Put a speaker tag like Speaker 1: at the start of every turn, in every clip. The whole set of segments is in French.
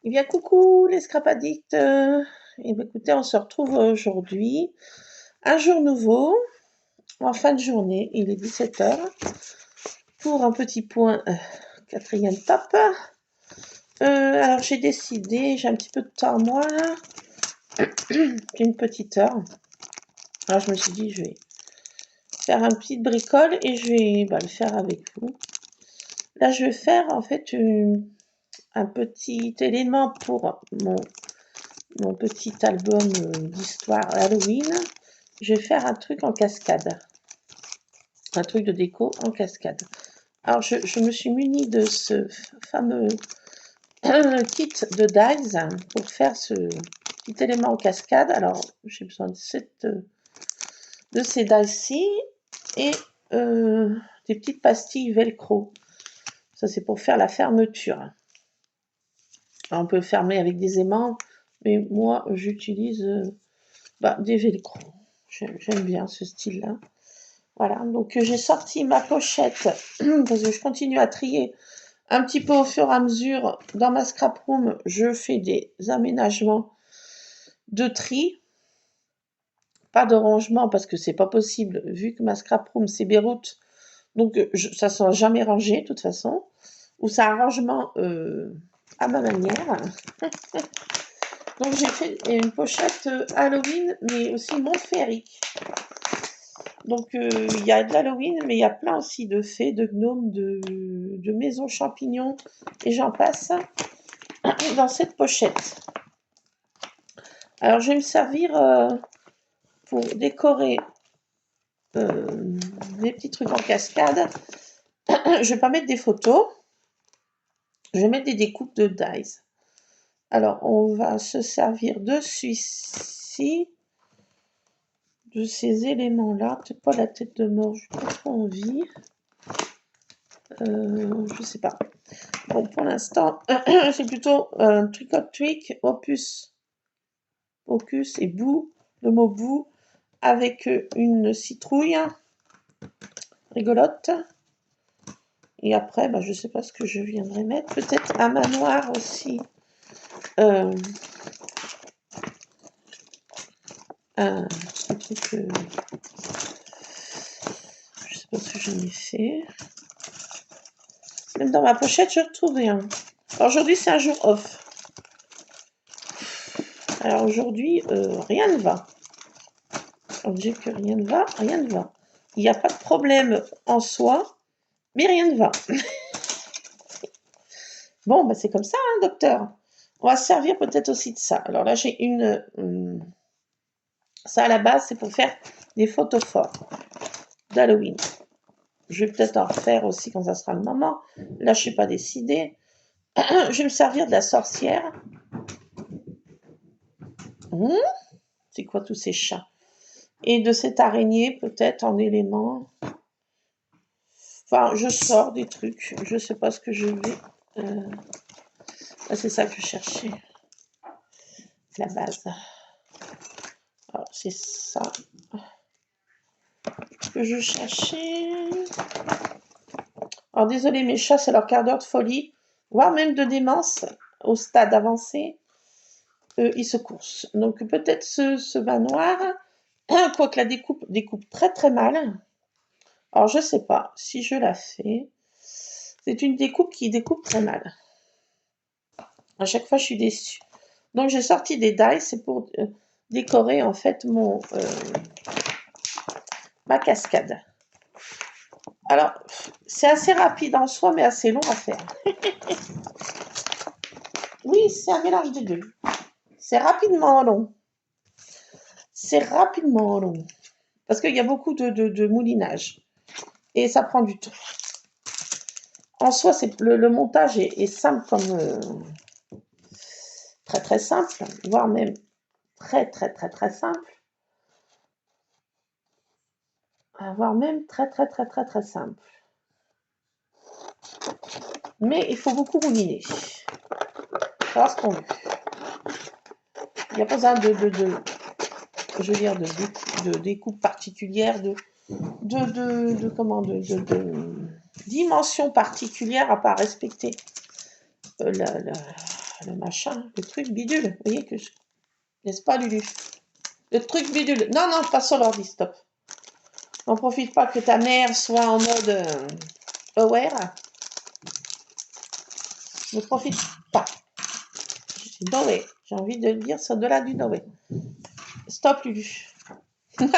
Speaker 1: Eh bien, coucou les scrap addicts. Eh bien, écoutez, on se retrouve aujourd'hui. Un jour nouveau, en fin de journée, il est 17h, pour un petit point quatrième top. Alors, j'ai décidé, j'ai un petit peu de temps, moi, là. J'ai une petite heure. Alors, je me suis dit, je vais faire un petit bricole et je vais le faire avec vous. Là, je vais faire, en fait, un petit élément pour mon petit album d'histoire Halloween. Je vais faire un truc en cascade. Un truc de déco en cascade. Alors, je me suis munie de ce fameux kit de dies pour faire ce petit élément en cascade. Alors, j'ai besoin de ces dies-ci et des petites pastilles velcro. Ça, c'est pour faire la fermeture. Alors, on peut le fermer avec des aimants, mais moi, j'utilise des velcro. J'aime bien ce style-là. Voilà, donc j'ai sorti ma pochette parce que je continue à trier un petit peu au fur et à mesure. Dans ma scrap room, je fais des aménagements de tri, pas de rangement parce que c'est pas possible vu que ma scrap room c'est Beyrouth, donc ça ne sera jamais rangé de toute façon, ou c'est un rangement à ma manière. Donc j'ai fait une pochette Halloween, mais aussi Montféric. Donc il y a de l'Halloween, mais il y a plein aussi de fées, de gnomes, de maisons champignons, et j'en passe, dans cette pochette. Alors je vais me servir pour décorer des petits trucs en cascade. Je vais pas mettre des photos, je vais mettre des découpes de dies. Alors on va se servir de celui-ci, de ces éléments-là, peut-être pas la tête de mort, je n'ai pas trop envie. Je sais pas. Bon, pour l'instant, c'est plutôt un trick or tweak, opus et bout, le mot bout, avec une citrouille rigolote. Et après, je sais pas ce que je viendrai mettre. Peut-être un manoir aussi. Un truc. Je sais pas ce que j'en ai fait. Même dans ma pochette, je retrouve rien. Alors aujourd'hui, c'est un jour off. Alors aujourd'hui, rien ne va. Quand je dis que rien ne va, rien ne va. Il n'y a pas de problème en soi, mais rien ne va. Bon, c'est comme ça, hein, docteur. On va se servir peut-être aussi de ça. Alors là, j'ai une... ça, à la base, c'est pour faire des photos fortes d'Halloween. Je vais peut-être en refaire aussi quand ça sera le moment. Là, je ne suis pas décidée. Je vais me servir de la sorcière. C'est quoi tous ces chats? Et de cette araignée, peut-être en élément. Enfin, je sors des trucs. Je ne sais pas ce que je vais... c'est ça que je cherchais. La base. Alors, c'est ça que je cherchais. Alors, désolé, mes chats, c'est leur quart d'heure de folie, voire même de démence au stade avancé. Ils se coursent. Donc, peut-être ce manoir, quoique la découpe très très mal. Alors, je sais pas si je la fais. C'est une découpe qui découpe très mal. À chaque fois, je suis déçue. Donc, j'ai sorti des dies, c'est pour décorer en fait ma cascade. Alors, c'est assez rapide en soi, mais assez long à faire. Oui, c'est un mélange des deux. C'est rapidement long. C'est rapidement long. Parce qu'il y a beaucoup de moulinage. Et ça prend du temps. En soi, le montage est simple comme... très très simple, voire même très très très très simple. Voire même très très très très très simple. Mais il faut beaucoup mouliner. Voilà ce qu'on veut. Il n'y a pas besoin de découpe particulière, de dimension particulière à pas respecter le machin, le truc bidule. Vous voyez que je... N'est-ce pas, Lulu? Le truc bidule. Non, non, pas sur l'ordi, stop. N'en profite pas que ta mère soit en mode aware. Ne profite pas. No way. J'ai envie de le dire, c'est au-delà du no way. Stop, Lulu. Il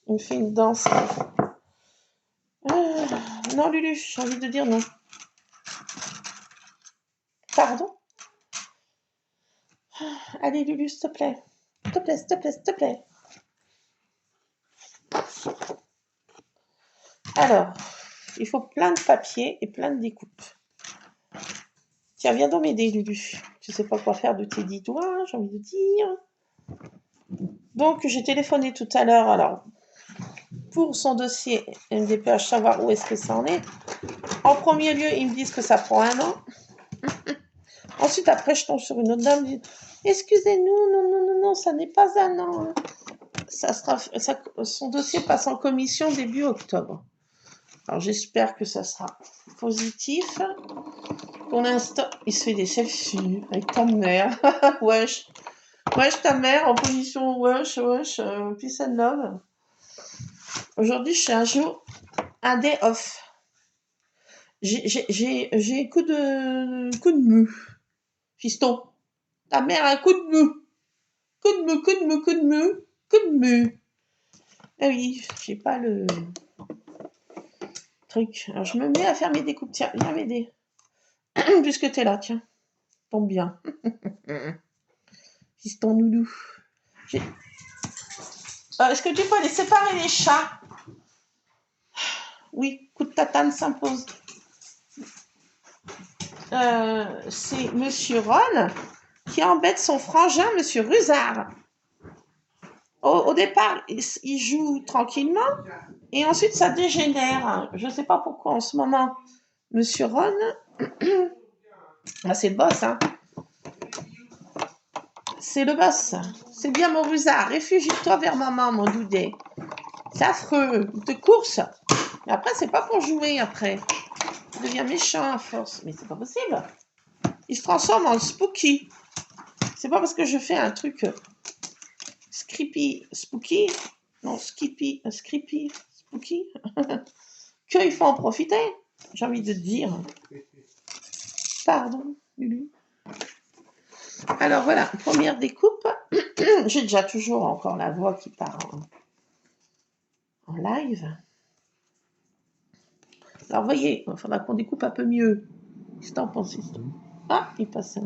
Speaker 1: me fait une danse. Non, Lulu, j'ai envie de dire non. Pardon? Allez, Lulu, s'il te plaît. S'il te plaît, s'il te plaît, s'il te plaît. Alors, il faut plein de papier et plein de découpes. Tiens, viens donc m'aider, Lulu. Tu sais pas quoi faire de tes 10 doigts, j'ai envie de dire. Donc, j'ai téléphoné tout à l'heure, alors, pour son dossier MDPH, savoir où est-ce que ça en est. En premier lieu, ils me disent que ça prend 1 an. Ensuite, après, je tombe sur une autre dame, dit excusez-nous, non, non, non, non, ça n'est pas 1 an. Son dossier passe en commission début octobre. Alors, j'espère que ça sera positif. Pour l'instant, il se fait des selfies avec ta mère. Wesh. Wesh, ta mère en position wesh, wesh, peace and love. Aujourd'hui, je suis un day off. J'ai coup de mou. Fiston, ta mère a un coup de mou. Coup de mou, coup de mou, coup de mou, coup de mou. Ah oui, j'ai pas le truc. Alors, je me mets à faire mes découpes. Tiens, viens m'aider. Puisque t'es là, tiens. Tombe bien. Fiston noulou. Est-ce que tu peux aller séparer les chats? Oui, coup de tatane s'impose. C'est Monsieur Ron qui embête son frangin, Monsieur Rusard. Au départ, il joue tranquillement et ensuite ça dégénère. Je ne sais pas pourquoi en ce moment, Monsieur Ron, c'est le boss, hein. C'est le boss. C'est bien mon Rusard. Réfugie-toi vers maman, mon doudé. C'est affreux. Il te course. Mais après, c'est pas pour jouer après. Il devient méchant à force. Mais c'est pas possible. Il se transforme en spooky. C'est pas parce que je fais un truc spooky, non, skippy, spooky, qu'il faut en profiter. J'ai envie de te dire. Pardon, Lulu. Alors voilà, première découpe. J'ai déjà toujours encore la voix qui part en live. Alors voyez, il faudra qu'on découpe un peu mieux. Qu'est-ce que t'en penses? Ah, il passe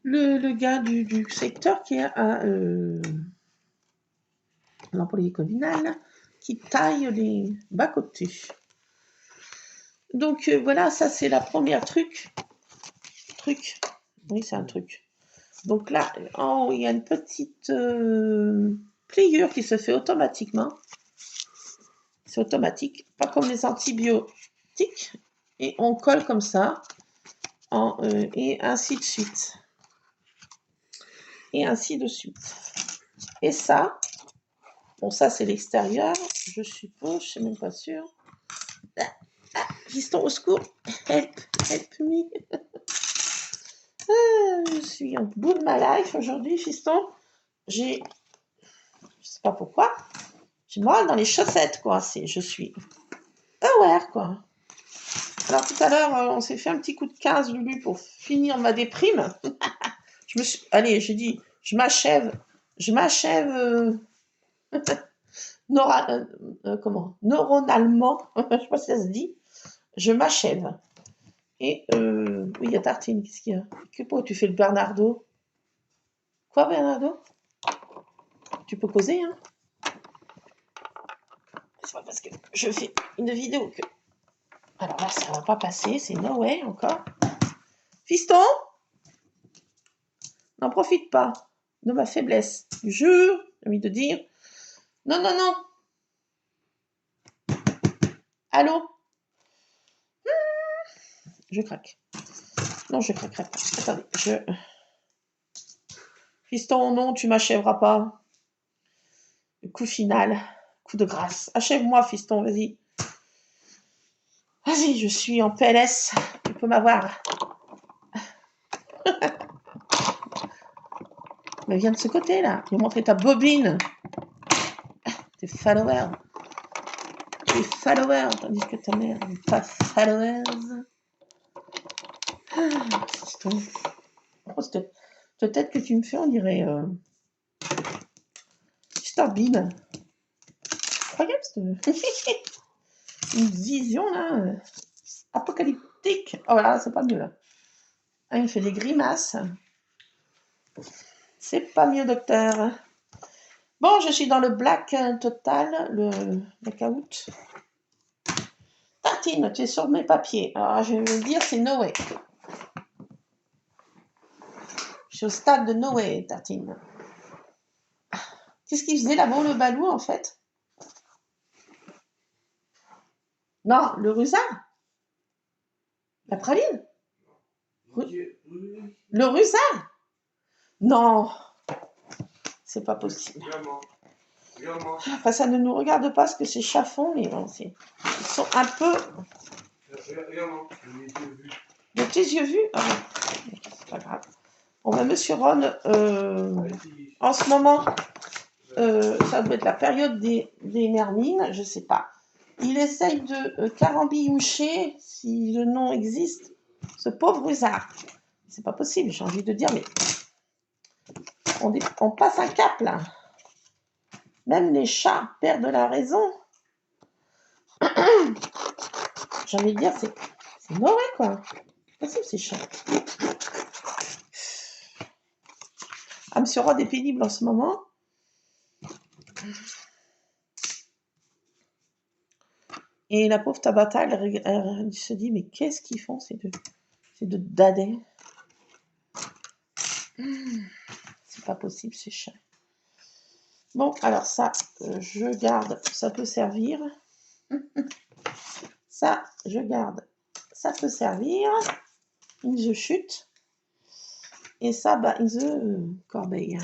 Speaker 1: le gars du secteur qui est à l'employé communal qui taille les bas-côtés. Donc voilà, ça c'est la première truc. Oui, c'est un truc. Donc là, en haut, il y a une petite pliure qui se fait automatiquement. C'est automatique, pas comme les antibiotiques. Et on colle comme ça. Et ainsi de suite. Et ainsi de suite. Et ça, bon, ça c'est l'extérieur, je suppose, je ne suis même pas sûre. Fiston, au secours, help me. Je suis au bout de ma life aujourd'hui, fiston. Je sais pas pourquoi, j'ai mal dans les chaussettes, quoi. Je suis aware, quoi. Alors tout à l'heure, on s'est fait un petit coup de 15, Lulu, pour finir ma déprime. Allez, j'ai dit, je m'achève, neuronalement, je sais pas si ça se dit, je m'achève. Et oui, il y a Tartine, qu'est-ce qu'il y a? Pourquoi tu fais le Bernardo? Quoi, Bernardo? Tu peux causer, hein? C'est pas parce que je fais une vidéo que... Alors là, ça va pas passer, c'est no way encore. Fiston, n'en profite pas de ma faiblesse. Je jure, j'ai envie de dire. Non, non, non. Allô? Je craque. Non, je craquerai pas. Attendez, Fiston, non, tu m'achèveras pas. Coup final. Coup de grâce. Achève-moi, fiston, vas-y. Vas-y, je suis en PLS. Tu peux m'avoir. Mais viens de ce côté, là. Je vais montrer ta bobine. Tes followers. Tes followers. Tandis que ta mère n'est pas followers. Peut-être que tu me fais, on dirait... Mr Bean. Regarde, une vision, là, apocalyptique. Oh là, c'est pas mieux, là. Ah, il me fait des grimaces. C'est pas mieux, docteur. Bon, je suis dans le black total, le blackout. Tartine, tu es sur mes papiers. Alors, je vais dire, c'est no way. Je suis au stade de no way, Tartine. Qu'est-ce qu'il faisait là-bas, le balou, en fait? Non, le rusard. La praline. Le rusard. Non, c'est pas possible. Enfin, ça ne nous regarde pas parce que c'est chafon, mais bon, ils sont un peu... De tes yeux vus? Ah, c'est pas grave. Bon, ben, Monsieur Ron, en ce moment, ça doit être la période des mermines, je sais pas. Il essaye de carambioucher, si le nom existe, ce pauvre rusard. C'est pas possible, j'ai envie de dire, mais on passe un cap, là. Même les chats perdent la raison. J'ai envie de dire, c'est mauvais, quoi. C'est possible, ces chats. Ah, Monsieur Rod est pénible en ce moment. Et la pauvre Tabata, elle se dit, mais qu'est-ce qu'ils font, ces deux dadais? C'est pas possible, ces chats. Bon, alors ça, je garde, ça peut servir. Ça, je garde, ça peut servir. In the chute. Et ça, bah, in the corbeille.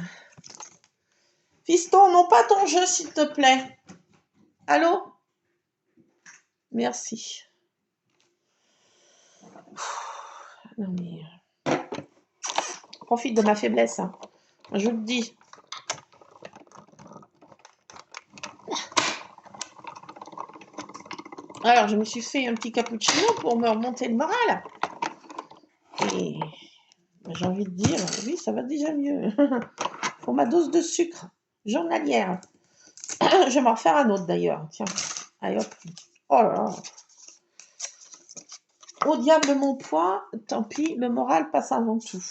Speaker 1: Fiston, non pas ton jeu, s'il te plaît. Allô? Merci. Non mais... Profite de ma faiblesse. Hein. Je te dis. Alors, je me suis fait un petit cappuccino pour me remonter le moral. Et j'ai envie de dire, oui, ça va déjà mieux. Pour ma dose de sucre journalière. Je vais m'en refaire un autre d'ailleurs. Tiens, allez hop. Oh là là. Au diable mon poids, tant pis, le moral passe avant tout.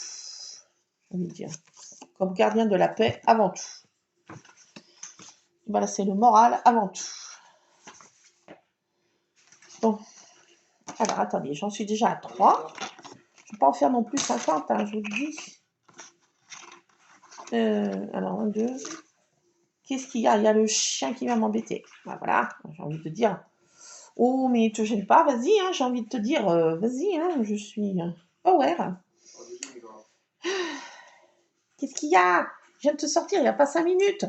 Speaker 1: J'ai envie de dire. Comme gardien de la paix avant tout. Voilà, c'est le moral avant tout. Bon. Alors, attendez, j'en suis déjà à 3. Je ne vais pas en faire non plus 50, hein, je vous le dis. Alors, 1, 2. Qu'est-ce qu'il y a? Il y a le chien qui va m'embêter. Ben, voilà, j'ai envie de te dire. Oh, mais te gêne pas, vas-y, hein, j'ai envie de te dire, vas-y, hein, je suis aware. Qu'est-ce qu'il y a? Je viens de te sortir, il n'y a pas 5 minutes.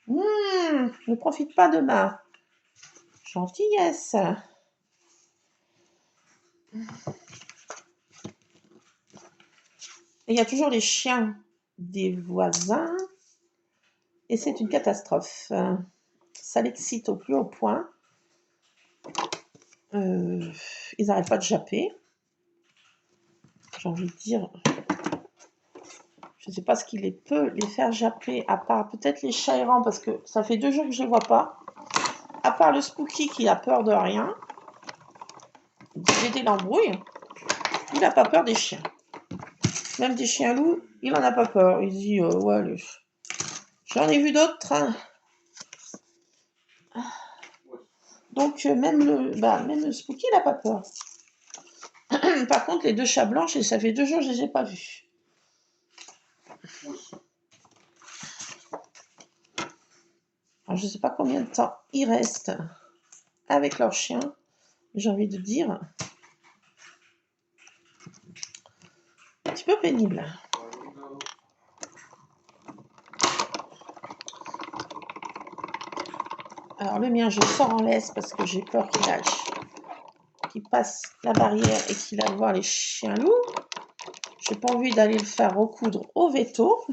Speaker 1: Ne profite pas de ma gentillesse. Et il y a toujours les chiens des voisins. Et c'est une catastrophe. Ça l'excite au plus haut point. Ils n'arrêtent pas de japper. J'ai envie de dire... Je ne sais pas ce qui peut les faire japper, à part peut-être les chats errants, parce que ça fait 2 jours que je ne les vois pas. À part le Spooky qui a peur de rien. J'ai l'embrouille. Il n'a pas peur des chiens. Même des chiens loups, il n'en a pas peur. Il dit, ouais, allez. J'en ai vu d'autres. Hein. Donc, même le Spooky, il n'a pas peur. Par contre, les 2 chats blancs, ça fait 2 jours que je ne les ai pas vus. Alors, je ne sais pas combien de temps ils restent avec leur chien. J'ai envie de dire... Un petit peu pénible. Alors, le mien, je le sors en laisse parce que j'ai peur qu'il lâche. Qu'il passe la barrière et qu'il aille voir les chiens loups. J'ai pas envie d'aller le faire recoudre au veto.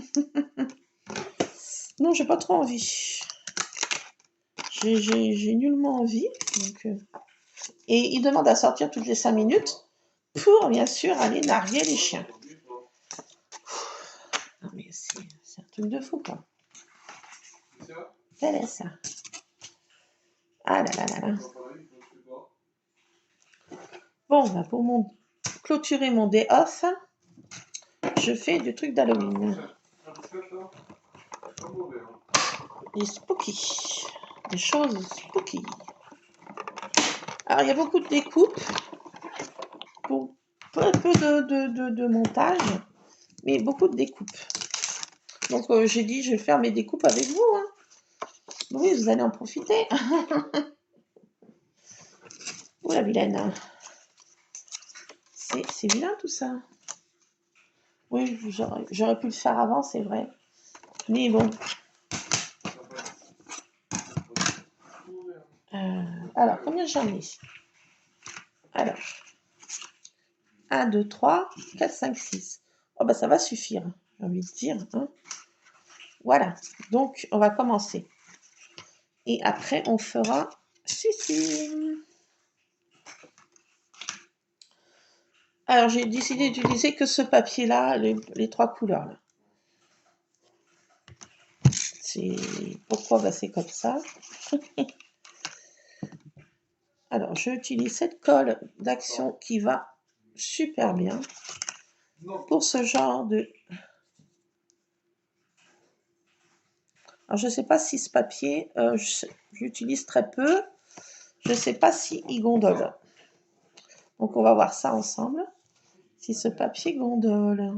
Speaker 1: Non, j'ai pas trop envie. J'ai nullement envie. Donc, et il demande à sortir toutes les 5 minutes pour, bien sûr, aller narguer les chiens. Non, mais c'est un truc de fou, quoi. Quel est ça? Ah là là là là. Bon, bah pour clôturer mon day off, je fais du truc d'Halloween. Des spooky. Des choses spooky. Alors, il y a beaucoup de découpes pour peu de montage, mais beaucoup de découpes. Donc, j'ai dit, je vais faire mes découpes avec vous. Hein. Oui, vous allez en profiter. Oh, la vilaine. C'est vilain, tout ça. Oui, j'aurais pu le faire avant, c'est vrai. Mais bon. Alors, combien j'en ai? Alors, 1, 2, 3, 4, 5, 6. Oh, bah ça va suffire, j'ai envie de dire. Hein. Voilà, donc on va commencer. Et après, on fera ceci. Alors, j'ai décidé d'utiliser que ce papier-là, les 3 couleurs. Là. Pourquoi bah, c'est comme ça. Alors, j'utilise cette colle d'action qui va super bien pour ce genre de... Alors, je ne sais pas si ce papier, j'utilise très peu. Je ne sais pas si il gondole. Donc, on va voir ça ensemble. Si ce papier gondole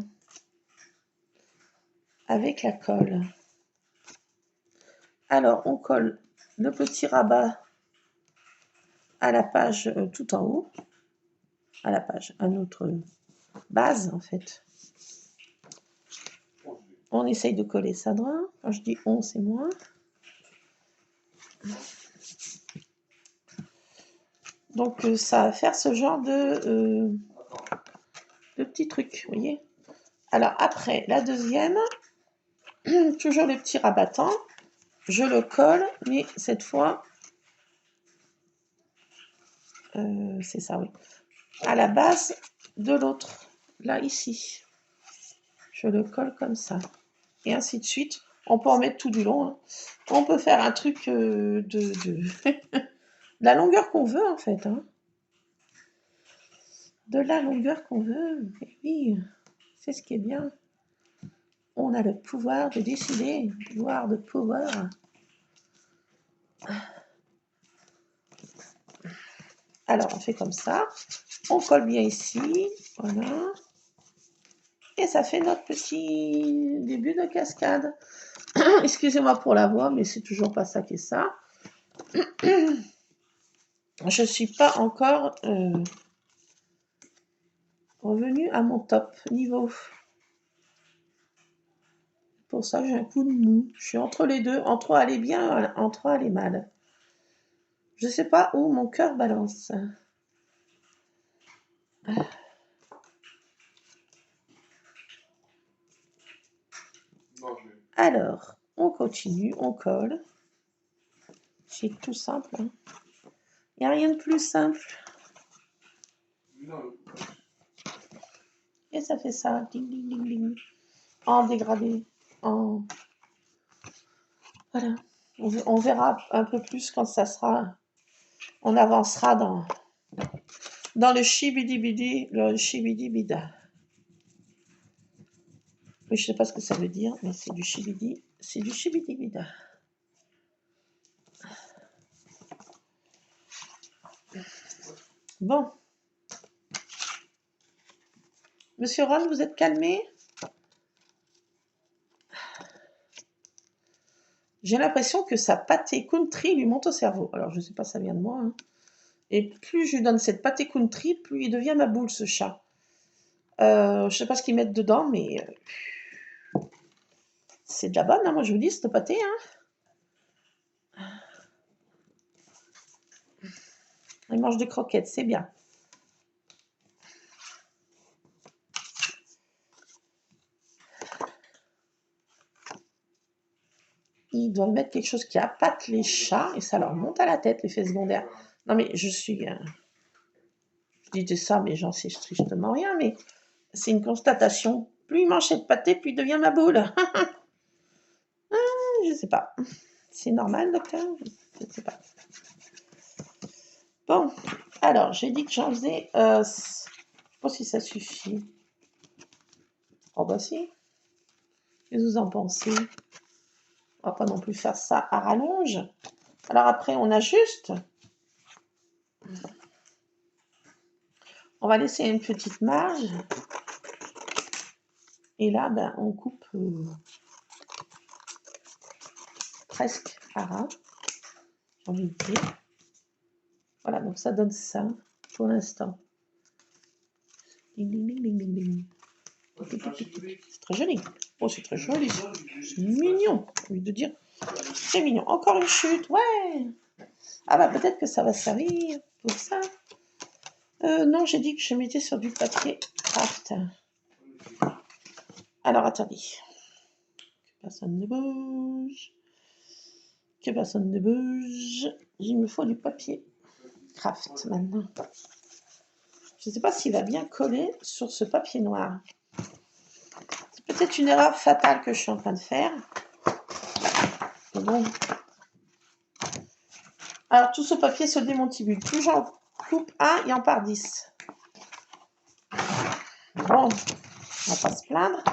Speaker 1: avec la colle. Alors, on colle le petit rabat à la page tout en haut. À la page, à notre base, en fait. On essaye de coller ça droit. Quand je dis on, c'est moi. Donc, ça va faire ce genre de petits trucs, vous voyez. Alors, après, la deuxième, toujours le petit rabattant. Je le colle, mais cette fois, c'est ça, oui. À la base de l'autre, là, ici. Je le colle comme ça. Et ainsi de suite. On peut en mettre tout du long. Hein. On peut faire un truc de la longueur qu'on veut, en fait. Hein. De la longueur qu'on veut. Et oui, c'est ce qui est bien. On a le pouvoir de décider. Pouvoir de pouvoir. Alors, on fait comme ça. On colle bien ici. Voilà. Et ça fait notre petit début de cascade. Excusez-moi pour la voix, mais c'est toujours pas ça qui est ça. Je ne suis pas encore revenue à mon top niveau. Pour ça, j'ai un coup de mou. Je suis entre les deux, entre aller bien, entre aller mal. Je ne sais pas où mon cœur balance. Alors, on continue, on colle. C'est tout simple. Il n'y a rien de plus simple. Et ça fait ça. Ding, ding, ding, ding. En dégradé. En... Voilà. On verra un peu plus quand ça sera. On avancera dans le chibidi-bidi, le chibidi-bida. Oui, je ne sais pas ce que ça veut dire, mais c'est du chibidi. C'est du chibidi-bida. Bon. Monsieur Ron, vous êtes calmé? J'ai l'impression que sa pâté country lui monte au cerveau. Alors, je ne sais pas, ça vient de moi. Hein. Et plus je lui donne cette pâté country, plus il devient ma boule, ce chat. Je ne sais pas ce qu'ils mettent dedans, mais c'est de la bonne, hein, moi je vous dis, cette pâté. Hein. Il mange des croquettes, c'est bien. ils doivent mettre quelque chose qui appâte les chats et ça leur monte à la tête, l'effet secondaire. Non mais je suis... je dis ça, mais j'en sais strictement rien, mais c'est une constatation. Plus il mange cette pâté, plus il devient ma boule. Je sais pas. C'est normal, docteur? Je ne sais pas. Bon, alors, j'ai dit que j'en faisais... je sais pas si ça suffit. Oh bah si. Qu'est-ce que vous en pensez? On va pas non plus faire ça à rallonge. Alors après, on ajuste. On va laisser une petite marge. Et là, ben, on coupe presque à ras, j'ai envie de dire. Voilà, donc ça donne ça pour l'instant. Ding, ding, ding, ding, ding, ding. C'est très joli. Oh, c'est très joli. C'est mignon, j'ai envie de dire. C'est mignon. Encore une chute, ouais. Ah bah peut-être que ça va servir pour ça. Non, j'ai dit que je mettais sur du papier craft. Alors attendez. Que personne ne bouge. Que personne ne bouge. Il me faut du papier craft maintenant. Je ne sais pas s'il va bien coller sur ce papier noir. C'est peut-être une erreur fatale que je suis en train de faire. Mais bon. Alors tout ce papier se démontibule. Plus j'en coupe un, il en part 10. Bon, on va pas se plaindre.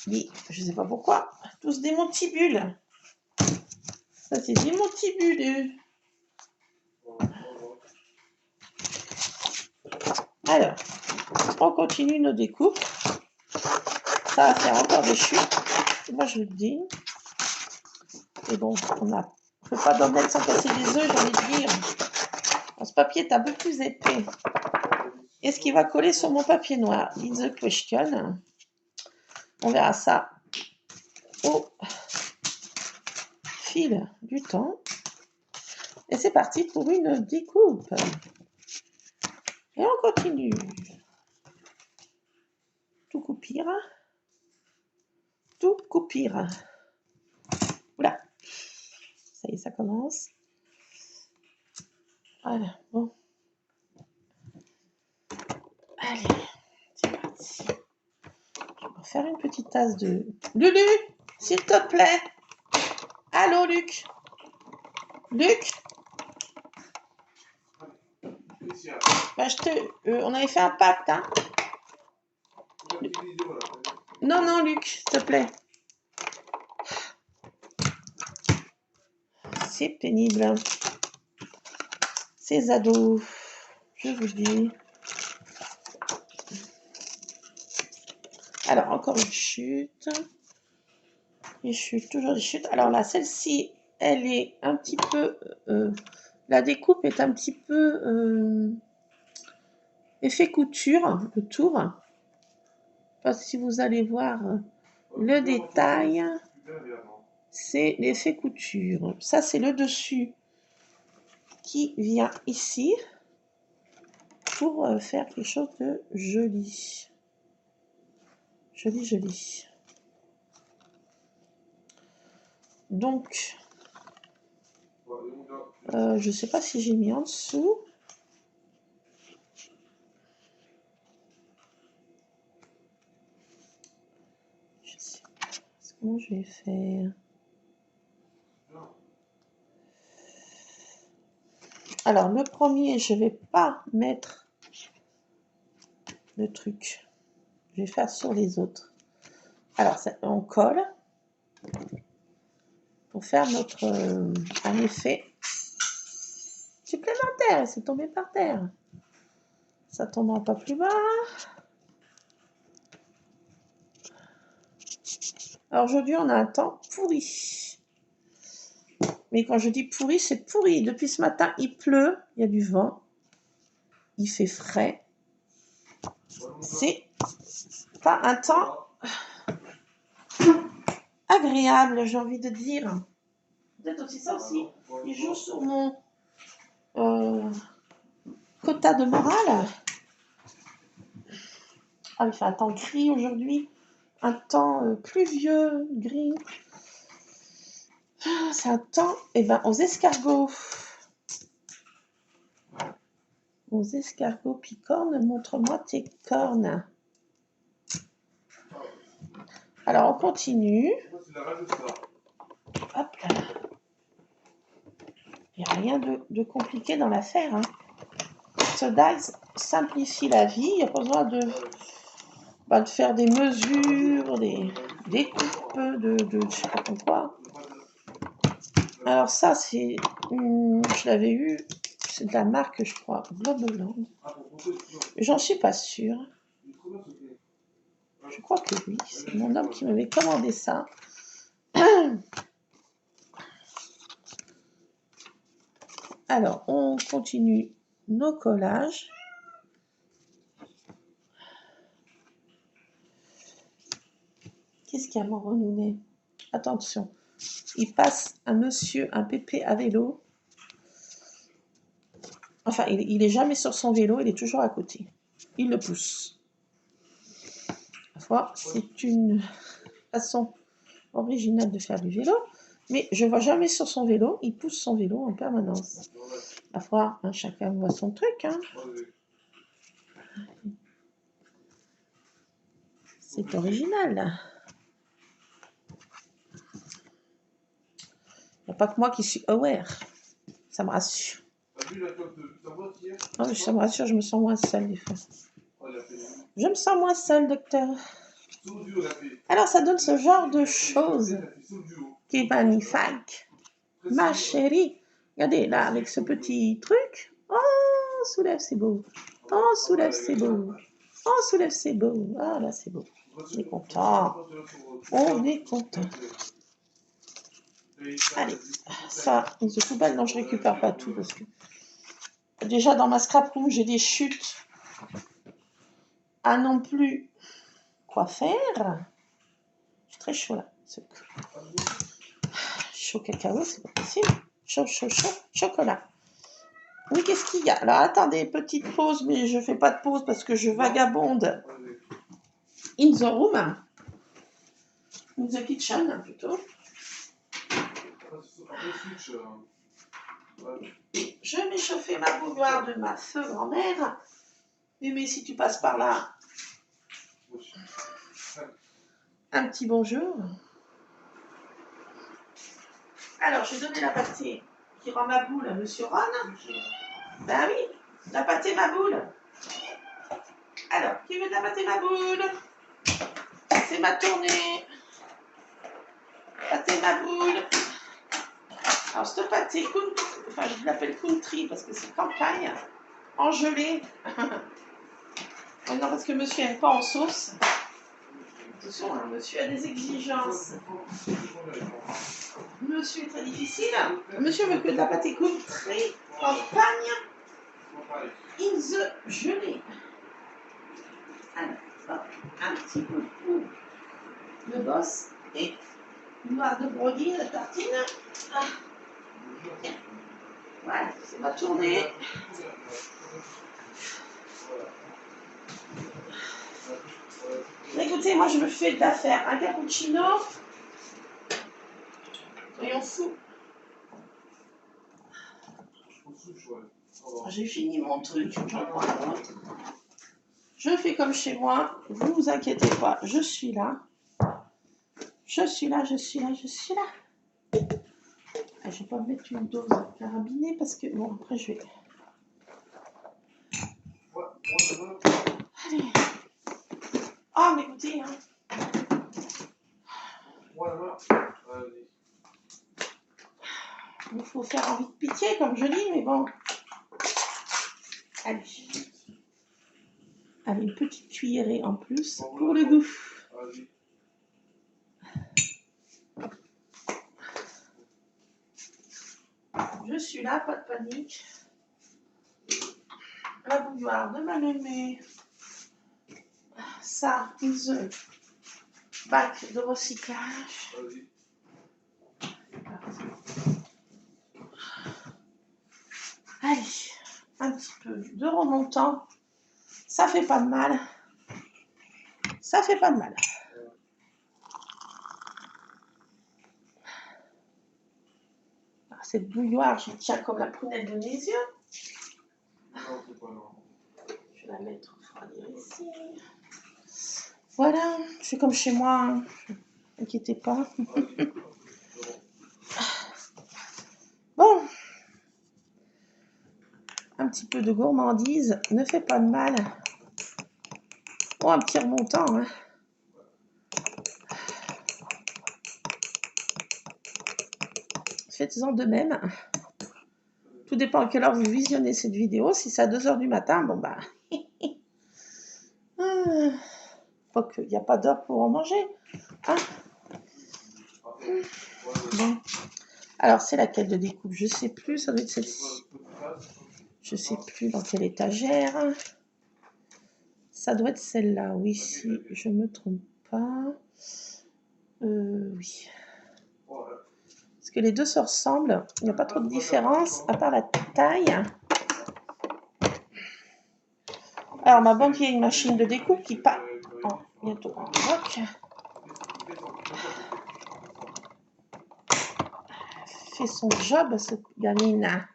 Speaker 1: Mais je ne sais pas pourquoi. Tout se démontibule. Ça c'est démontibule. Alors, on continue nos découpes. Ça va faire encore des chutes. Moi je le dis. Et bon, on ne fait pas d'omelette sans casser des œufs, j'ai envie de dire. Ce papier est un peu plus épais. Est-ce qu'il va coller sur mon papier noir? It's the question. On verra ça au fil du temps. Et c'est parti pour une découpe. Et on continue. Tout coupir. Tout coupir. Oula. Ça y est, ça commence. Voilà, bon. Allez, c'est parti. Je vais faire une petite tasse de... Lulu, s'il te plaît. Allô, Luc. Luc. Bah, on avait fait un pacte, hein. Non, non, Luc, s'il te plaît. C'est pénible. Ces ados, je vous dis. Alors, encore une chute. Des chutes, toujours des chutes. Alors là, celle-ci, elle est un petit peu... la découpe est un petit peu effet couture, le tour. Parce que si vous allez voir le détail, c'est l'effet couture. Ça, c'est le dessus qui vient ici pour faire quelque chose de joli. Joli, joli. Donc, je ne sais pas si j'ai mis en dessous. Je sais pas comment je vais faire. Alors, le premier, je ne vais pas mettre le truc. Je vais faire sur les autres. Alors, ça, on colle pour faire notre un effet supplémentaire. C'est tombé par terre. Ça tombera pas plus bas. Alors aujourd'hui, on a un temps pourri. Mais quand je dis pourri, c'est pourri. Depuis ce matin, il pleut, il y a du vent, il fait frais. C'est pas un temps agréable, j'ai envie de dire. Peut-être aussi ça aussi, il joue sur mon quota de morale. Ah, il fait un temps gris aujourd'hui, un temps pluvieux, gris. C'est un temps, eh ben, aux escargots. Aux escargots picornes, montre-moi tes cornes. Alors, on continue. Hop là. Il n'y a rien de compliqué dans l'affaire. Hein. Ce dies simplifie la vie. Il n'y a pas besoin de faire des mesures, des coupes, de je sais pas quoi. Alors ça, c'est... je l'avais eu, c'est de la marque, je crois, Globeland. J'en suis pas sûre. Je crois que oui. C'est mon homme qui m'avait commandé ça. Alors, on continue nos collages. Qu'est-ce qu'il y a, mon renouné? Attention, il passe un monsieur, un pépé à vélo. Enfin, il est jamais sur son vélo, il est toujours à côté. Il le pousse. Parfois, c'est une façon originale de faire du vélo, mais je ne vois jamais sur son vélo, il pousse son vélo en permanence. Parfois, hein, chacun voit son truc. Hein. C'est original. Il n'y a pas que moi qui suis aware. Ça me rassure. Oh, ça me rassure, je me sens moins seule des fois. Je me sens moins seule, docteur. Alors, ça donne ce genre de choses qui est magnifique. Ma chérie, regardez là, avec ce petit truc. Oh, soulève, c'est beau. Oh, soulève, c'est beau. Oh, soulève, c'est beau. Ah, là, c'est beau. On est content. On est content. Allez, ça, c'est tout belle. Non, je récupère pas tout parce que déjà dans ma scrap room, j'ai des chutes à non plus quoi faire. C'est très chaud là. Chaud cacao, c'est pas possible. Chaud, chaud, chaud, chocolat. Oui, qu'est-ce qu'il y a? Alors attendez, petite pause, mais je fais pas de pause parce que je vagabonde in the room. In the kitchen plutôt. Je vais chauffer ma bouilloire de ma feu grand-mère. Mais si tu passes par là, un petit bonjour. Alors, je vais donner la pâtée qui rend ma boule à Monsieur Ron. Ben oui, la pâtée ma boule. Alors, qui veut de la pâtée ma boule? C'est ma tournée. Pâtée ma boule. Alors, cette pâtée, enfin, je l'appelle country parce que c'est campagne, en gelée. Non, parce que monsieur n'aime pas en sauce. Attention, hein, monsieur a des exigences. Monsieur est très difficile. Monsieur veut que de la pâtée country, campagne, in the gelée. Alors, hop, un petit peu de bosse et noir de brody, la tartine. Ah. Voilà, c'est ma tournée. Écoutez, moi je me fais d'affaires un cappuccino. Soyons fous. J'ai fini mon truc, j'en prends un autre. Je fais comme chez moi, vous inquiétez pas, je suis là. Je suis là, je suis là, je suis là. Je vais pas me mettre une dose carabinée parce que, bon, après je vais... Allez. Oh, mais écoutez, hein. Il faut faire envie de pitié, comme je dis, mais bon. Allez. Allez, une petite cuillerée en plus pour le goût. Je suis là, pas de panique. La bouilloire de ma mémé. Ça, the bac de recyclage. Allez, un petit peu de remontant. Ça fait pas de mal. Ça fait pas de mal. cette bouilloire, je tiens comme la prunelle de mes yeux. Je vais la mettre refroidir ici. Voilà, je suis comme chez moi, hein. N'inquiétez pas. Bon, un petit peu de gourmandise ne fait pas de mal. Bon, un petit remontant, hein. Faites-en de même. Tout dépend à quelle heure vous visionnez cette vidéo. Si c'est à 2 h du matin, bon bah... Faut qu'il n'y a pas d'heure pour en manger. Hein. Bon. Alors, c'est laquelle de découpe? Je sais plus, ça doit être celle-ci. Je sais plus dans quelle étagère. Ça doit être celle-là, oui, si je me trompe pas. Oui. Parce que les deux se ressemblent. Il n'y a pas trop de différence, à part la taille. Alors, ma banque, il y a une machine de découpe qui part bientôt en rock. Fait son job, cette gamine.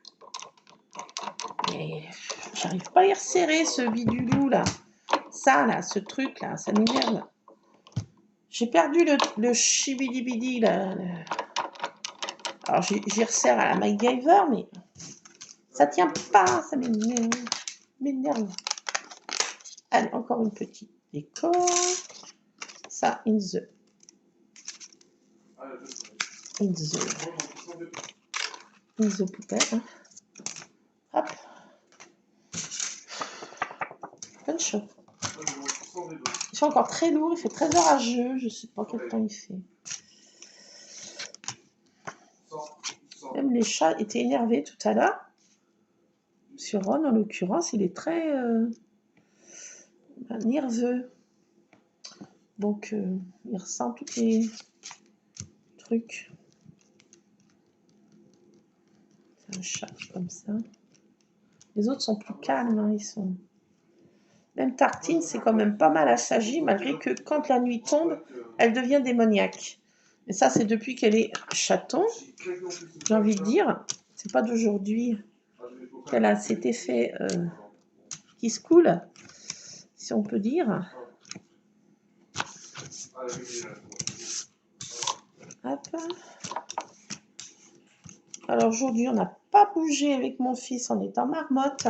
Speaker 1: Mais j'arrive pas à y resserrer ce bidulou là. Ça là, ce truc là, ça m'énerve. J'ai perdu le chibidibidi là. Alors j'y resserre à la MacGyver, mais ça tient pas, ça m'énerve. Allez, encore une petite déco. Ça, in the poubelle. Hein. Hop. Bonne chose. Il fait encore très lourd, il fait très orageux, je sais pas quel temps il fait. Même les chats étaient énervés tout à l'heure. Monsieur Ron, en l'occurrence, il est très nerveux. Donc, il ressent tous les trucs. C'est un chat comme ça. Les autres sont plus calmes, hein, ils sont... Même Tartine, c'est quand même pas mal assagie, malgré que quand la nuit tombe, elle devient démoniaque. Et ça, c'est depuis qu'elle est chaton, j'ai envie de dire. C'est pas d'aujourd'hui qu'elle a cet effet qui se coule, si on peut dire. Hop. Alors aujourd'hui, on n'a pas bougé avec mon fils, on est en marmotte.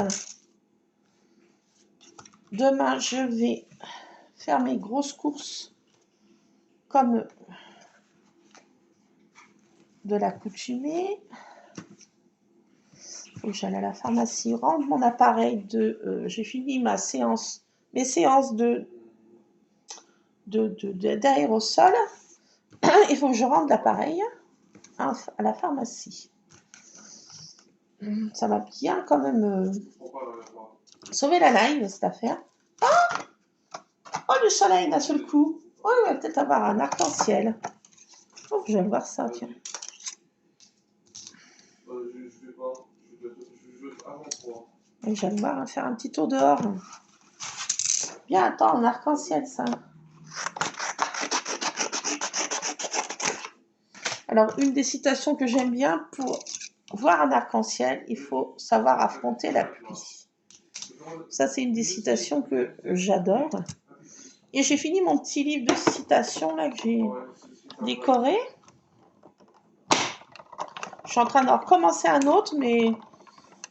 Speaker 1: Demain, je vais faire mes grosses courses comme de l'accoutumée. Faut que j'aille à la pharmacie rendre mon appareil de... j'ai fini mes séances d'aérosol. Il faut que je rende l'appareil à la pharmacie. Ça va bien quand même sauver la live, cette affaire. Oh, le soleil d'un seul coup. Oh, il va peut-être avoir un arc-en-ciel. Oh, je vais voir ça, tiens. Et j'aime voir faire un petit tour dehors. Bien, attends, un arc-en-ciel, ça. Alors, une des citations que j'aime bien, pour voir un arc-en-ciel, il faut savoir affronter la pluie. Ça, c'est une des citations que j'adore. Et j'ai fini mon petit livre de citations là que j'ai décoré. Je suis en train d'en recommencer un autre, mais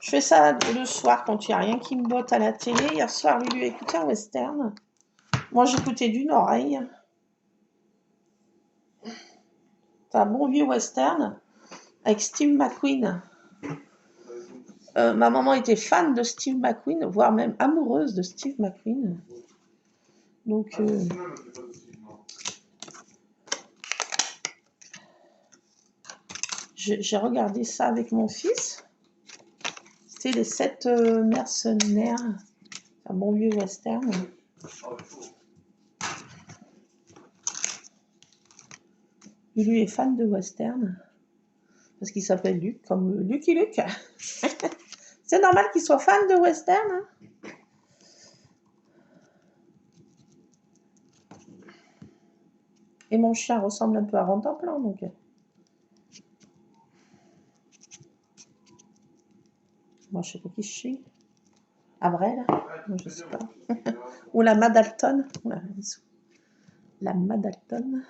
Speaker 1: je fais ça le soir quand il n'y a rien qui me botte à la télé. Hier soir, Lulu a écouté un western. Moi, j'écoutais d'une oreille. C'est un bon vieux western avec Steve McQueen. Ma maman était fan de Steve McQueen, voire même amoureuse de Steve McQueen. Donc, j'ai regardé ça avec mon fils. C'était les 7 mercenaires. Un bon vieux western. Lui est fan de western. Parce qu'il s'appelle Luc, comme Lucky Luke. C'est normal qu'il soit fan de western. Hein. Et mon chien ressemble un peu à Rantanplan, donc. Moi, je sais pas qui je suis. Abrel, moi, je sais pas. Ou la Madalton. La Madalton.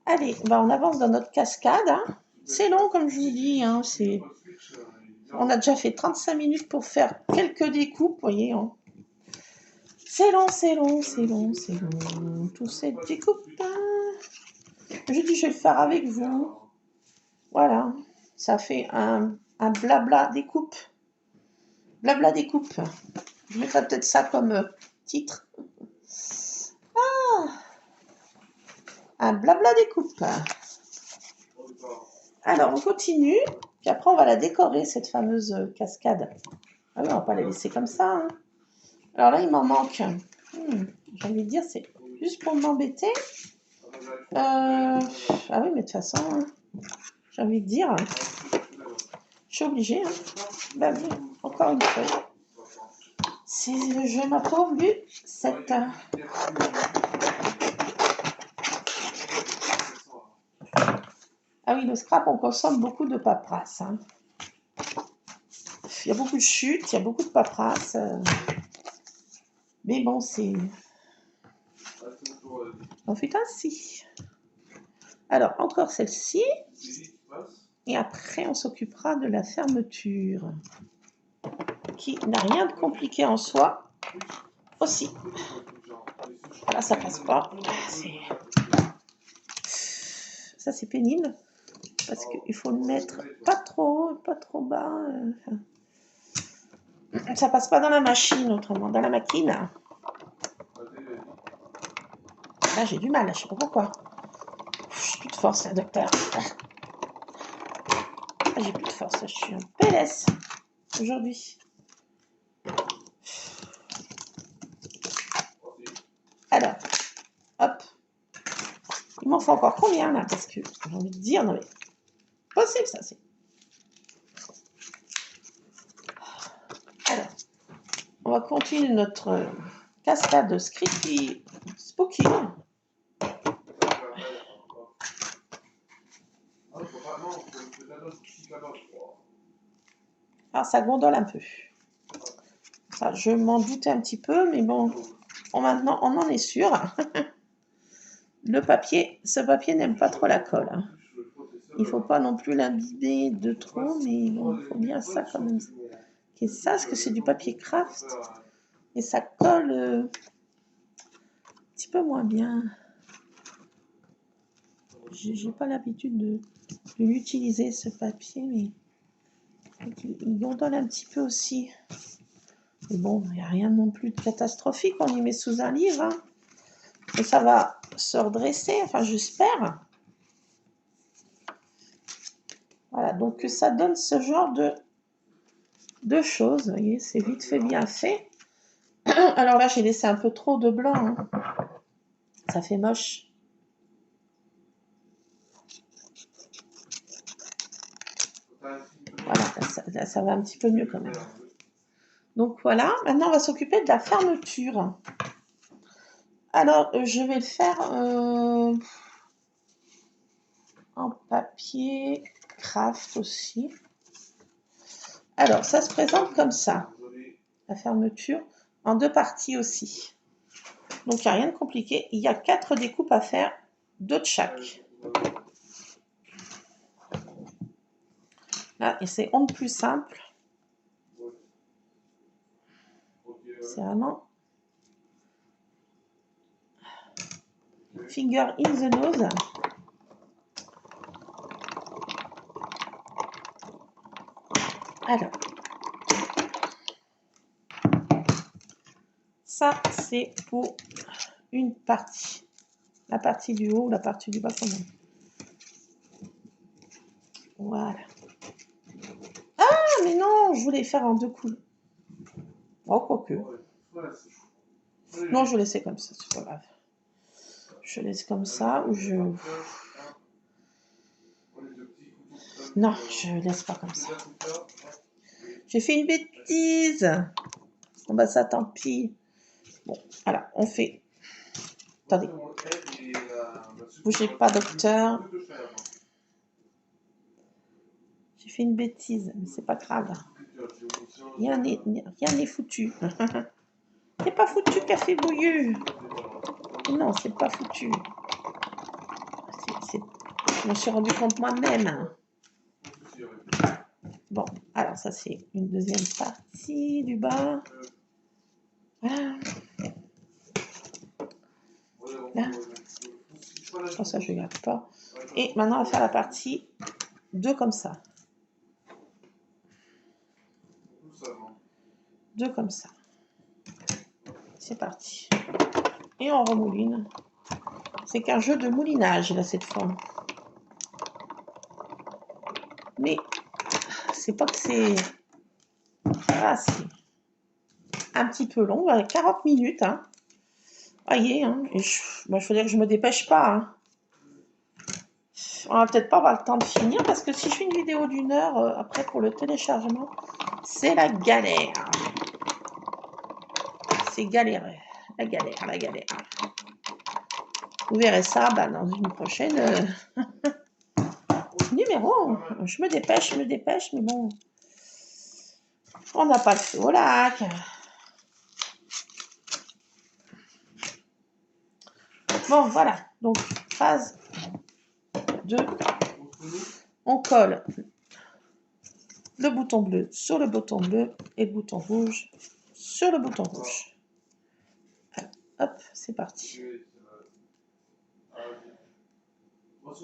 Speaker 1: Allez, bah on avance dans notre cascade. Hein. C'est long, comme je vous dis. Hein, on a déjà fait 35 minutes pour faire quelques découpes, vous voyez. Hein. C'est long, c'est long, c'est long, c'est long. Tous ces découpes. J'ai dit, je vais le faire avec vous. Voilà. Ça fait un blabla découpe. Blabla découpe. Je mettrai peut-être ça comme titre. Ah, un blabla découpe. Alors, on continue. Puis après, on va la décorer, cette fameuse cascade. Ah oui, on va pas la laisser comme ça. Hein. Alors là, il m'en manque. J'ai envie de dire, c'est juste pour m'embêter. Ah oui, mais de toute façon, hein, j'ai envie de dire, je suis obligée. Hein. Bah oui, encore une fois. Je n'ai pas vu cette... Ah oui, le scrap, on consomme beaucoup de paperasse. Hein. Il y a beaucoup de chutes, il y a beaucoup de paperasse. Mais bon, c'est... On fait ainsi. Alors, encore celle-ci. Et après, on s'occupera de la fermeture. Qui n'a rien de compliqué en soi. Aussi. Là, ça passe pas. Ça, c'est pénible. Parce qu'il faut le mettre pas trop haut, pas trop bas. Ça passe pas dans la machine, autrement. Dans la machine. Là, j'ai du mal. Je sais pas pourquoi. J'ai plus de force, là, docteur. J'ai plus de force. Je suis en PLS aujourd'hui. Alors, hop. Il m'en faut encore combien, là? Parce que j'ai envie de dire, non mais... Possible, ça, c'est... Alors, on va continuer notre cascade Scrippy Spooky. Alors, ça gondole un peu. Ça, je m'en doutais un petit peu, mais bon, maintenant, on en est sûr. Le papier, ce papier n'aime pas trop la colle. Hein. Il ne faut pas non plus l'imbiber de trop, mais bon, il faut bien ça quand même. Et ça, parce que c'est du papier craft. Et ça colle un petit peu moins bien. J'ai pas l'habitude de l'utiliser, ce papier, mais il gondole un petit peu aussi. Mais bon, il n'y a rien non plus de catastrophique. On y met sous un livre. Hein. Et ça va se redresser, enfin j'espère. Voilà, donc ça donne ce genre de choses. Vous voyez, c'est vite fait, bien fait. Alors là, j'ai laissé un peu trop de blanc. Hein. Ça fait moche. Voilà, là, ça va un petit peu mieux quand même. Donc voilà, maintenant on va s'occuper de la fermeture. Alors, je vais le faire en papier craft aussi. Alors, ça se présente comme ça. La fermeture en 2 parties aussi. Donc, il n'y a rien de compliqué. Il y a 4 découpes à faire, 2 de chaque. Là, et c'est on de plus simple. C'est vraiment finger in the nose. Alors, ça, c'est pour une partie. La partie du haut, la partie du bas quand même. Voilà. Ah, mais non, je voulais faire en 2 coups. Oh, quoique. Non, je vais laisser comme ça, c'est pas grave. Je laisse comme ça ou je... Non, je laisse pas comme ça. J'ai fait une bêtise. Bon bah ça, tant pis. Bon, voilà, on fait... Attendez. Bougez pas, docteur. fait une bêtise, mais c'est pas grave. Rien n'est foutu. C'est pas foutu, café bouillu. Non, c'est pas foutu. Je me suis rendu compte moi-même. Bon, alors ça c'est une deuxième partie du bas. Voilà. Là. Oh, ça je ne garde pas. Et maintenant on va faire la partie 2 comme ça. 2 comme ça. C'est parti. Et on remouline. C'est qu'un jeu de moulinage là cette fois. Mais c'est pas que c'est... Ah, c'est un petit peu long, 40 minutes. Hein. Voyez, hein. Moi, il faudrait que je me dépêche pas. Hein. On va peut-être pas avoir le temps de finir parce que si je fais une vidéo d'1 heure après pour le téléchargement, c'est la galère. C'est galère. La galère, la galère. Vous verrez ça dans une prochaine numéro. Je me dépêche, mais bon. On n'a pas le feu au lac. Bon, voilà. Donc, phase 2. On colle le bouton bleu sur le bouton bleu et le bouton rouge sur le bouton rouge. Alors, hop, c'est parti. Hop,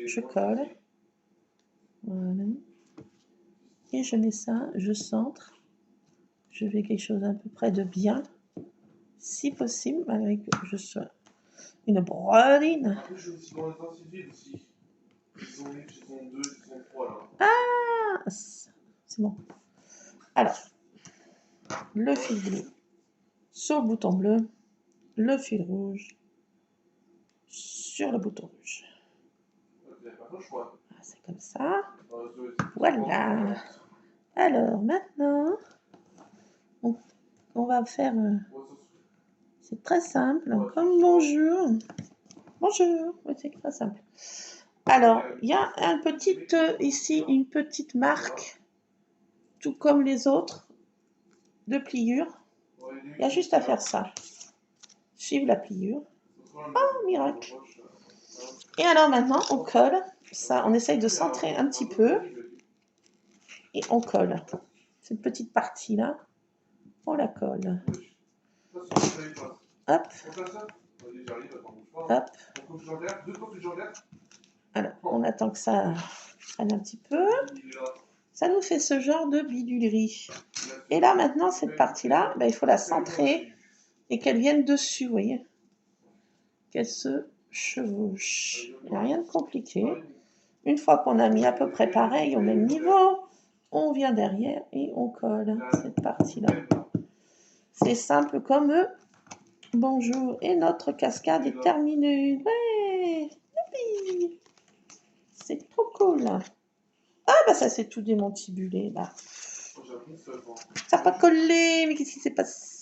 Speaker 1: je colle. Voilà. Et je mets ça, je centre. Je fais quelque chose à peu près de bien. Si possible, malgré que je sois une brodine. Ah, c'est bon. Alors, le fil bleu sur le bouton bleu, le fil rouge sur le bouton rouge. Ah, c'est comme ça. Voilà. Alors, maintenant, on va faire... c'est très simple, comme bonjour. Bonjour, c'est très simple. Alors, il y a ici une petite marque, tout comme les autres, de pliure. Il y a juste à faire ça. Suivre la pliure. Oh, miracle. Et alors maintenant, on colle. Ça, on essaye de centrer un petit peu. Et on colle. Cette petite partie-là, on la colle. Hop. Hop. Alors, on attend que ça prenne un petit peu. Ça nous fait ce genre de bidulerie. Et là, maintenant, cette partie-là, il faut la centrer et qu'elle vienne dessus, vous voyez. Qu'elle se chevauche. Il n'y a rien de compliqué. Une fois qu'on a mis à peu près pareil, au même niveau, on vient derrière et on colle cette partie-là. C'est simple comme bonjour. Et notre cascade est terminée. Ouais, c'est trop cool. Ah, ça c'est tout démontibulé, là. Ça n'a pas collé, mais qu'est-ce qui s'est passé?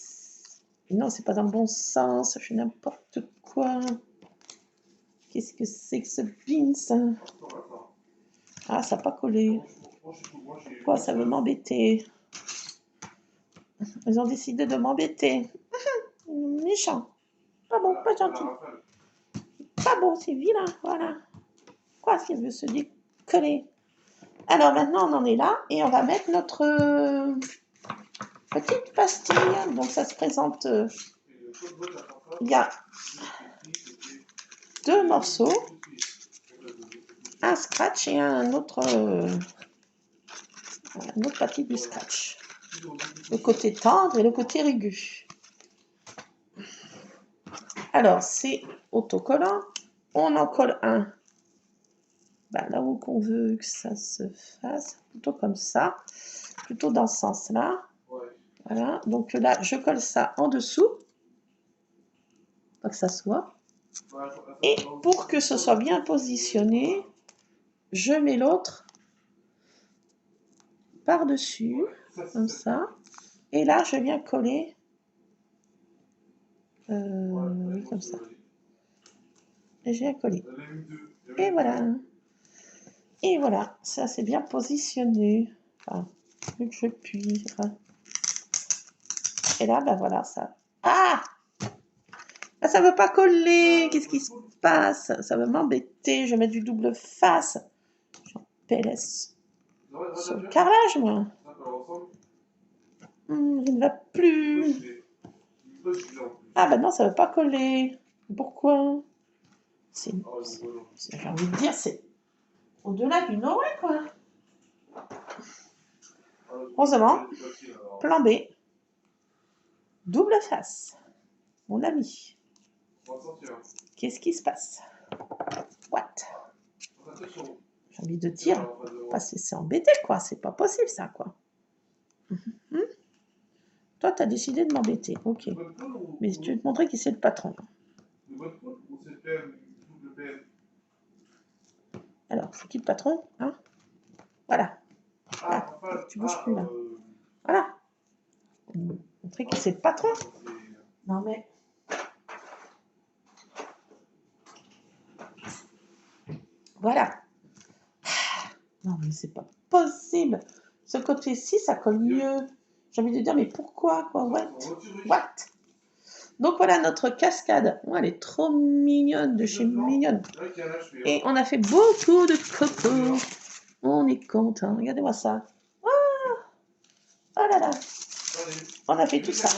Speaker 1: Non, c'est pas dans le bon sens, je fais n'importe quoi. Qu'est-ce que c'est que ce beans? Ah, ça n'a pas collé. Pourquoi ça veut m'embêter? Ils ont décidé de m'embêter. Méchant. Pas bon, pas gentil. Pas bon, c'est vilain, voilà. Quoi, ce qu'il veut se décoller? Alors maintenant, on en est là et on va mettre notre petite pastille. Donc ça se présente... il y a 2 morceaux. Un scratch et une autre partie du scratch. Le côté tendre et le côté aigu. Alors, c'est autocollant. On en colle un. Là où on veut que ça se fasse, plutôt comme ça. Plutôt dans ce sens-là. Voilà. Donc là, je colle ça en dessous. Pour que ça soit. Et pour que ce soit bien positionné, je mets l'autre par-dessus, comme ça. Et là, je viens coller, oui, comme ça. Et je viens coller. Et voilà. Et voilà, ça c'est bien positionné. Enfin, plus que je puis. Et là, ben voilà, ça. Ah! Ah, ça veut pas coller. Qu'est-ce qui se passe? Ça va m'embêter. Je vais mettre du double face. J'en PLS. Sur le carrelage, moi. Je ne va plus. Ah, bah non, ça veut pas coller. Pourquoi? J'ai envie de dire, c'est au-delà du Noé, quoi. Heureusement, plan B. Double face. Mon ami. Qu'est-ce qui se passe? What? J'ai envie de dire, c'est embêté, quoi. C'est pas possible, ça, quoi. Toi, tu as décidé de m'embêter. Ok. Mais tu veux te montrer qui c'est le patron. Alors, c'est qui le patron, hein? Voilà. Ah, tu bouges plus, là. Voilà. Montrer qui c'est le patron. Non, mais... Voilà. Non, mais c'est pas possible. Ce côté-ci, ça colle mieux. J'ai envie de dire, mais pourquoi, quoi? What? Donc voilà notre cascade. Oh, elle est trop mignonne, de chez mignonne. Et on a fait beaucoup de copeaux. On est content. Regardez-moi ça. Oh, oh là là. On a fait tout ça.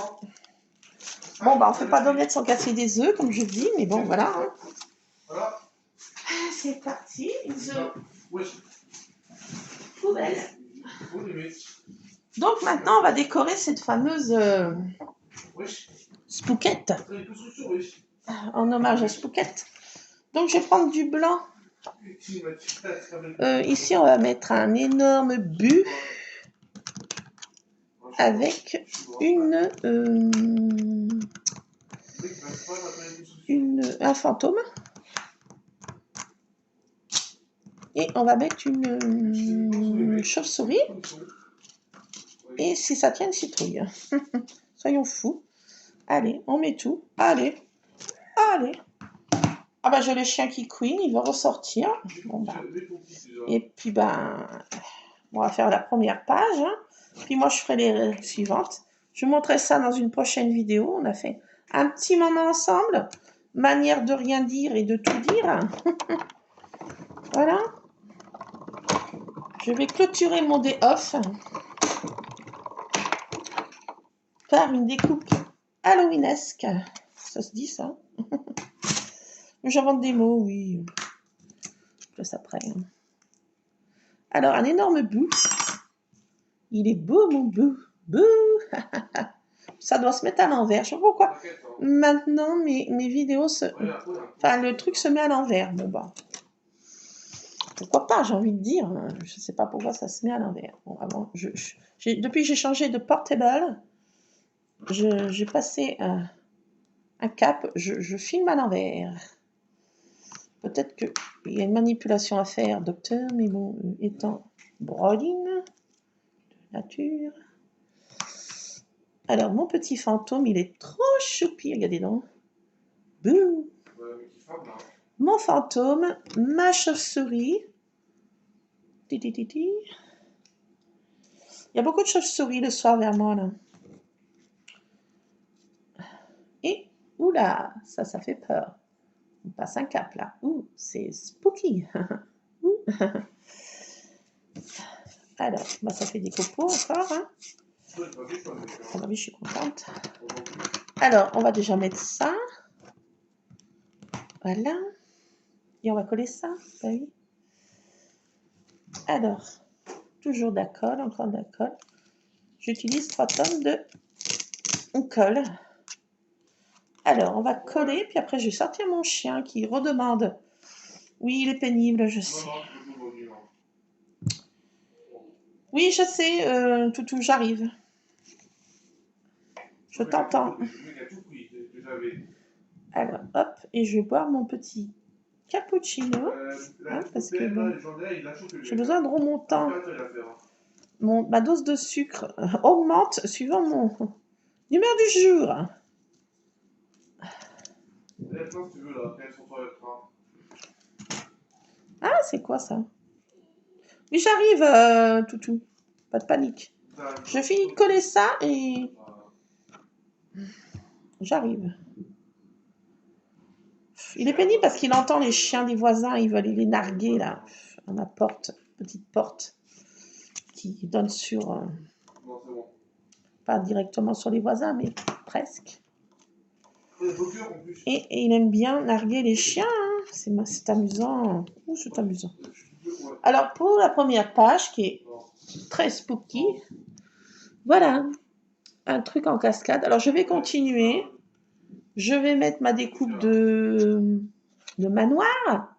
Speaker 1: Bon, bah, on fait pas d'omelette sans casser des œufs, comme je dis, mais bon, voilà. Hein. C'est parti. Poubelle. Donc maintenant, on va décorer cette fameuse Spooket. En hommage à Spooket. Donc, je vais prendre du blanc. Ici, on va mettre un énorme but avec un fantôme. Et on va mettre une chauve-souris. Et si ça tient, une citrouille. Soyons fous. Allez, on met tout. Allez. Allez. Ah bah j'ai le chien qui couine, il va ressortir. Bon, bah. Et puis bah, on va faire la première page. Hein. Puis moi je ferai les suivantes. Je vous montrerai ça dans une prochaine vidéo. On a fait un petit moment ensemble. Manière de rien dire et de tout dire. Voilà. Je vais clôturer mon day off par une découpe halloweenesque. Ça se dit ça? J'invente des mots, oui. Je laisse après. Alors, un énorme bout. Il est beau, mon bout. Bouh. Ça doit se mettre à l'envers. Je sais pas pourquoi. Maintenant, mes vidéos Enfin, le truc se met à l'envers. Bon, bah. Pourquoi pas, j'ai envie de dire. Je sais pas pourquoi ça se met à l'envers. Bon, avant, depuis que j'ai changé de portable, j'ai passé un cap. Je filme à l'envers. Peut-être qu'il y a une manipulation à faire, docteur, mais bon, étant broline de nature. Alors, mon petit fantôme, il est trop choupi, regardez donc. Bouh. Mon fantôme, ma chauve-souris. Il y a beaucoup de chauves-souris le soir vers moi, là. Et, oula, ça fait peur. On passe un cap, là. Ouh, c'est spooky. Ouh. Alors, bah, ça fait des copeaux encore, hein. Ah oui, je suis contente. Alors, on va déjà mettre ça. Voilà. Et on va coller ça. Bah oui. Alors, toujours d'accord, encore d'accord. J'utilise 3 tonnes de colle. Alors, on va coller, puis après, je vais sortir mon chien qui redemande. Oui, il est pénible, je sais. Oui, je sais, Toutou, j'arrive. Je t'entends. Alors, hop, et je vais boire mon petit cappuccino, hein, parce que bon, j'ai besoin de remontant. Ma dose de sucre augmente suivant mon humeur du jour. Ah, c'est quoi ça? Oui, j'arrive, Toutou. Pas de panique. Je finis de coller ça et j'arrive. Il est pénible parce qu'il entend les chiens des voisins, ils veulent les narguer là, à ma porte, petite porte qui donne sur, pas directement sur les voisins, mais presque. Et il aime bien narguer les chiens, hein. C'est amusant. Oh, c'est amusant. Alors pour la première page qui est très spooky, voilà, un truc en cascade. Alors je vais continuer. Je vais mettre ma découpe de manoir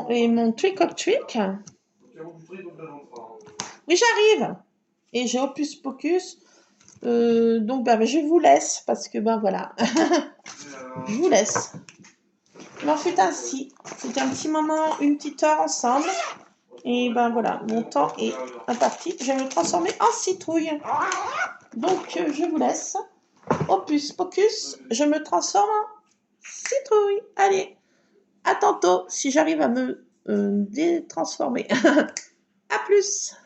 Speaker 1: et mon trick or trick. Oui, j'arrive. Et j'ai Hocus Pocus. Donc, ben, je vous laisse parce que, ben voilà. Je vous laisse. Il en fut ainsi. C'était un petit moment, une petite heure ensemble. Et ben voilà, mon temps est imparti. Je vais me transformer en citrouille. Donc, je vous laisse. Hocus Pocus, je me transforme en citrouille. Allez, à tantôt si j'arrive à me détransformer. À plus.